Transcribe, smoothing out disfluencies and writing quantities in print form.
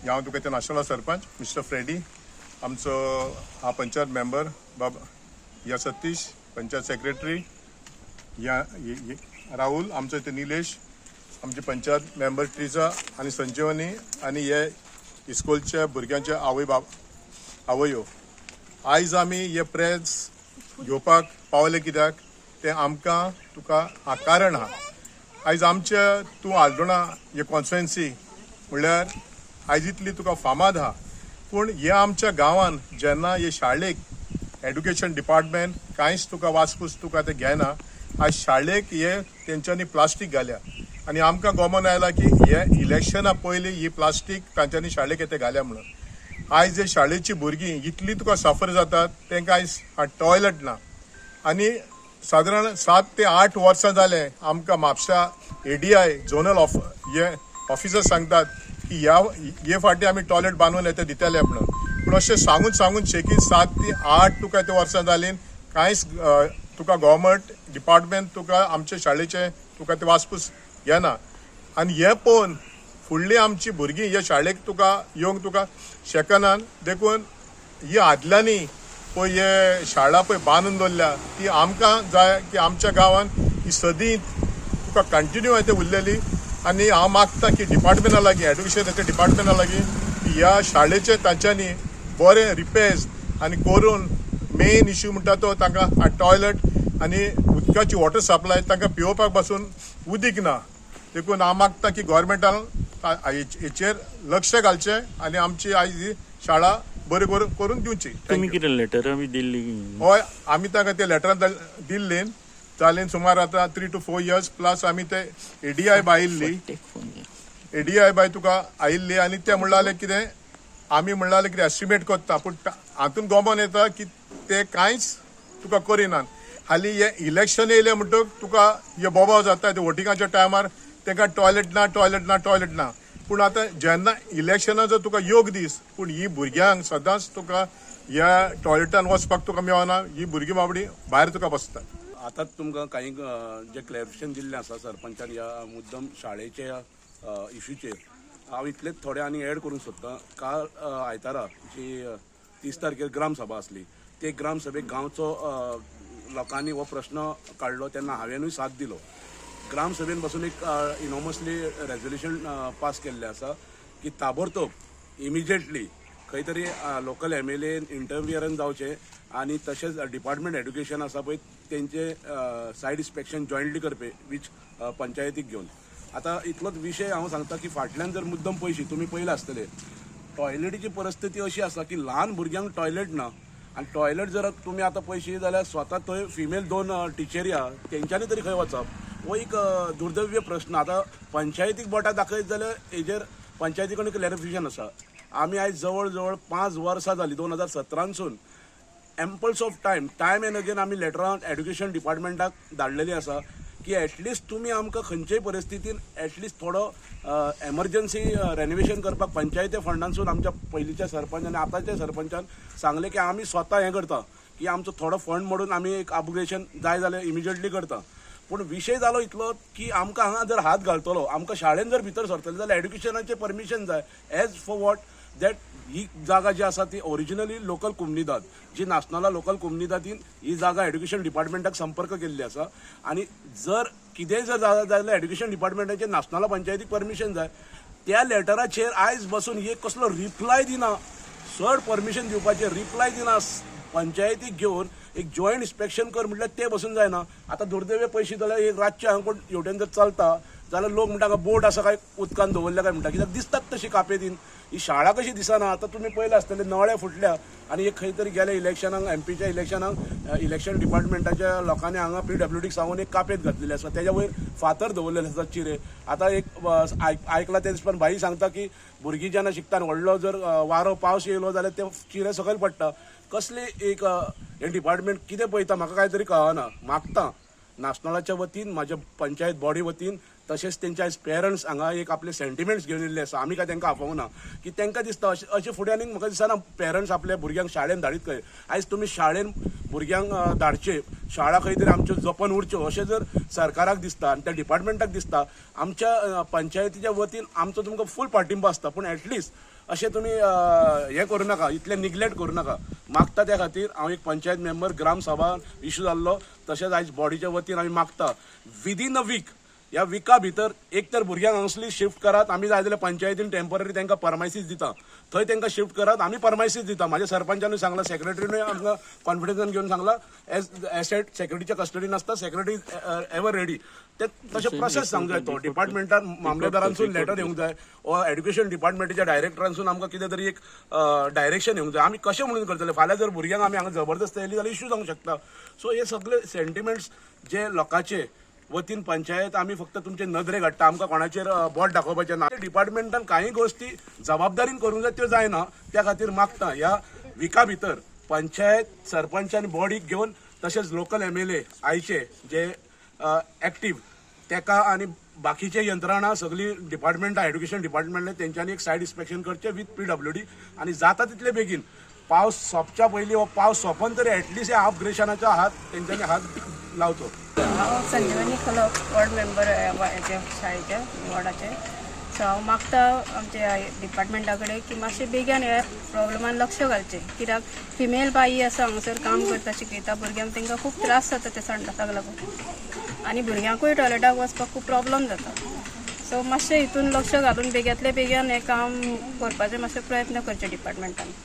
हांव तुका ते national sarpanch mister Freddy, आमचो हा पंचायत मेंबर बाबा या सतीश, पंचायत सेक्रेटरी या राहुल, आमचो ते निलेश, आमचे पंचायत मेंबर ट्रिजा आणि संजीवनी आणि हे इस्कॉलच्या भुरग्यांचे आवयो. आयज आमी हे प्रेस घेवपाक पावले कित्याक ते आमकां तुका कारण आहा. आयज आमचे तूं आल्दोणा हे कॉन्स्टिट्युएन्सी म्हणल्यार आयज इतली तुका फामाद आहा, पूण हे आमच्या गांवान जेन्ना हे शाळेक एड्युकेशन डिपार्टमेंट कांयच तुका वासपूस तुका ते घेना. आज शाळेक हे तेंच्यांनी प्लास्टीक घाल्या आणि आमकां गोमन आयला की हे इलेक्शना पयलीं ही प्लास्टीक तांच्यांनी शाळेक येते घाल्या म्हणून. आयज हे शाळेची भुरगीं इतली तुका सफर जातात, तांकां आयज टॉयलेट ना आणि सादारण 7 ते 8 वर्सां जाले आमकां म्हापसा ADI झोनल ऑफिसर सांगतात की हे फाटी आमी टॉयलेट बांदून येते दितले म्हणून. पूण अशें सांगून शेकी 7 ते 8 तुका ते वर्सां जालीं कांयच तुका गव्हर्मेंट डिपार्टमेंट तुका आमच्या शाळेचे तुका ते वासपूस घेना. आनी हे पळोवन फुडलीं आमची भुरगीं ह्या शाळेक तुका येवंक तुका शकनान. देखून ही आदल्यांनी पळय हे शाळा पळय बांदून दवरल्या ती आमकां जाय की आमच्या गांवान ही सदीं तुका कंटिन्यू येते उरलेली. आनी हांव मागता की डिपार्टमेंटा लागीं एड्युकेशन डिपार्टमेंटा लागीं ह्या शाळेचे तांच्यांनी बरे रिपेर्स आनी करून मेन इश्यू म्हणटा तो तांकां टॉयलेट आनी उदकाची वॉटर सप्लाय तांकां पिवपाक पासून उदीक ना. देखून हांव मागता की गोव्हर्मेंटान हेचेर लक्ष घालचें आनी आमची आयज ही शाळा बरी करून दिवची. तुम्ही कितें लेटर आमी दिल्ली? हय, आमी ताका ते लेटरान दिल्ली. जालें सुमार आतां 3 to 4 years प्लस आमी ते ADI बाय आयिल्ली. ADI बाय तुका आयिल्ली आनी ते म्हणलें कितें आमी म्हणलें कितें एस्टिमेट करता, पूण हातून गोमन येता की ते कांयच तुका करिनात. हालीं हे इलेक्शन येयलें म्हणटकच तुका हे बोबाव जाता. ते वोटिंगाच्या टायमार तांकां टॉयलेट ना. पूण आतां जेन्ना इलेक्शनाचो तुका योग दीस, पूण ही भुरग्यांक सदांच तुका ह्या टॉयलेटान वचपाक तुका मेळना. ही भुरगीं बाबडी भायर तुका बसतात. आतांच तुमकां कांय जे क्लॅरिफिकेशन दिल्लें आसा सरपंचान ह्या मुद्दम शाळेच्या इश्यूचेर, हांव इतलेच थोडे आनी एड करूंक सोदतां. काल आयतारा जी 30 तारखेर ग्रामसभा आसली, ते ग्रामसभेक गांवचो लोकांनी हो प्रश्न काडलो तेन्ना हांवेनूय साथ दिलो. ग्रामसभेन बसून एक इनॉमसली रेजोल्युशन पास केल्लें आसा की ताबडतोब इमिजिएटली खंय तरी लोकल MLA इंटरव्हियरन जावचें आनी तशेंच डिपार्टमेंट एड्युकेशन आसा पळय तेंचे सायड इन्स्पेक्शन जॉयंटली करपी वीच पंचायतीक घेवन. आतां इतलोच विशय हांव सांगता की फाटल्यान जर मुद्दम पयशी तुमी पयले आसतले, टॉयलेटीची परिस्थिती अशी आसा की ल्हान भुरग्यांक टॉयलेट ना. आनी टॉयलेट जर तुमी आतां पयशी जाल्यार स्वता थंय फिमेल 2 टिचरी आहा, तेंच्यांनी तरी खंय वचप, हो एक दुर्दैव्य प्रश्न. आतां पंचायतीक बोटां दाखयत जाल्यार हेजेर पंचायती कडेन क्लॅरिफिकेशन आसा. आमी आयज जवळ जवळ 5 वर्सां जालीं 2017सून एम्पल्स ऑफ टायम एंड अगेन आमी लेटरां एड्युकेशन डिपार्टमेंटाक धाडलेली आसा की एटलिस्ट तुमी आमकां खंयचेय परिस्थितीन एटलिस्ट थोडो एमर्जन्सी रेनोवेशन करपाक पंचायती फंडांसून आमच्या पयलींच्या सरपंच आनी आतांच्या सरपंचान सांगलें की आमी स्वता हें करता की आमचो थोडो फंड मोडून आमी एक अपग्रेडेशन जाय जाल्यार इमिजिएटली करता. पूण विशय जालो इतलो की आमकां हांगा जर हात घालतलो, आमकां शाळेन जर भितर सरतले जाल्यार एड्युकेशनाचें परमिशन जाय. एज फॉर वॉट दॅट ही जागा जी आसा ती ओरिजिनली लोकल कोमुनिदाद जी नाशनला लोकल कोमुनिदादीन ही जागा एड्युकेशन डिपार्टमेंटाक संपर्क केल्ली आसा. आनी जर कितेंय जर जाल्यार एड्युकेशन डिपार्टमेंटाचें नाशनला पंचायतीक परमिशन जाय. त्या लेटराचेर आयज बसून एक कसलो रिप्लाय दिना, चड परमिशन दिवपाचें रिप्लाय दिना. पंचायतीक घेवन एक जॉयंट इन्स्पेक्शन कर म्हटल्यार ते बसून जायना. आतां दुर्दैव्य पयशी जाल्यार एक रातचे हांगा कोण हेवटेन जर चलता जाल्यार लोक म्हणटा बोट आसा काय उदकान दवरल्या काय म्हणटा, कित्याक दिसतात तशी कापेतीन. ही शाळा कशी दिसना. आतां तुमी पयले आसतले नळे फुटल्या आनी एक खंय तरी गेले इलेक्शनाक MPच्या इलेक्शनाक इलेक्शन डिपार्टमेंटाच्या लोकांनी हांगा PWDक सांगून एक कापेत घातलेली आसा, तेज्या वयर फातर दवरलेले आसतात चिरे. आतां एक आयकलां ते दिसपान भाई सांगता की भुरगीं जेन्ना शिकता व्हडलो जर वारो पावस येयलो जाल्यार ते चिरे सकयल पडटा. कसली एक हे डिपार्टमेंट कितें पळयता म्हाका कांय तरी कळना. मागता नाशनलाच्या वतीन म्हाज्या पंचायत बॉडी वतीन तशेंच तेंच्या पेरंट्स हांगा एक आपले सेंटिमेंट्स घेवन येयल्ले आसा. आमी काय तांकां आपोवना की तांकां दिसता अशें फुडें आनीक म्हाका दिसना पेरंट्स आपल्या भुरग्यांक शाळेन धाडीत खंय. आयज तुमी शाळेन भुरग्यांक धाडचे, शाळा खंय तरी आमच्यो जपून उरच्यो अशें जर सरकाराक दिसता आनी त्या डिपार्टमेंटाक दिसता, आमच्या पंचायतीच्या वतीन आमचो तुमकां फूल पाठिंबो आसता. पूण एटलिस्ट अशें तुमी हें करूं नाका, इतलें निग्लेक्ट करूं नाका. मागता त्या खातीर हांव एक पंचायत मेंबर ग्रामसभा इश्यू जाल्लो, तशेंच आयज बॉडीच्या वतीन आमी मागता विदीन अ वीक, ह्या विका भितर एक तर भुरग्यांक हांगासरली शिफ्ट करात. आमी जाय जाल्यार पंचायतीन टेम्पररी तांकां परमायसीस दिता, थंय तांकां शिफ्ट करात. आमी परमायसीस दिता. म्हाज्या सरपंचानूय सांगला, सेक्रेटरीनूय आमकां कॉन्फिडन्सान घेवन सांगला एसेट सेक्रेटरीच्या कस्टडीन आसता, सेक्रेटरी एवर रेडी. ते तशें प्रोसेस सांगूंक जाय. तो डिपार्टमेंटान मामलेदारांसून लेटर येवंक जाय, वा एड्युकेशन डिपार्टमेंटाच्या डायरेक्टरांसून आमकां कितें तरी एक डायरेक्शन येवंक जाय. आमी कशें म्हणून करतले? फाल्यां जर भुरग्यांक आमी हांगा जबरदस्त येयली जाल्यार इश्यू जावंक शकता. सो हे सगळे सेंटिमेंट्स जे लोकांचे वतीन पंचायत आमी फक्त तुमचे नदरेक हाडटा, आमकां कोणाचेर बोट दाखोवपाचें ना. डिपार्टमेंटान कांय गोश्टी जबाबदारीन करूंक जाय, त्यो जायना. त्या खातीर मागता ह्या विका भितर पंचायत सरपंच आनी बॉडीक घेवन, तशेंच लोकल MLA आयचे जे एक्टीव तेका आनी बाकीचे यंत्रणा सगळी डिपार्टमेंटां, एड्युकेशन डिपार्टमेंट तेंच्यांनी एक सायड इन्स्पेक्शन करचें विथ PWD, आनी जाता तितले बेगीन पावस सोंपच्या पयलीं वा पावस सोंपन तरी एटलिस्ट ह्या अपग्रेशनाचो हात तेंच्यांनी हात लावचो. हांव संजीवनी खलप वॉर्ड मेंबर हेचे शाळेचे वॉर्डाचे. सो हांव मागता आमच्या डिपार्टमेंटा कडेन की मातशें बेगीन ह्या प्रॉब्लमान लक्ष घालचें. कित्याक फिमेल बाई आसा हांगासर काम करता, शिकयता भुरग्यांक, तांकां खूब त्रास जाता ते संडासाक लागून, आनी भुरग्यांकूय टॉयलेटाक वचपाक खूब प्रॉब्लम जाता. सो मातशें हितून लक्ष घालून बेग्यांतले बेगीन हें काम करपाचें मातशें प्रयत्न करचे डिपार्टमेंटान.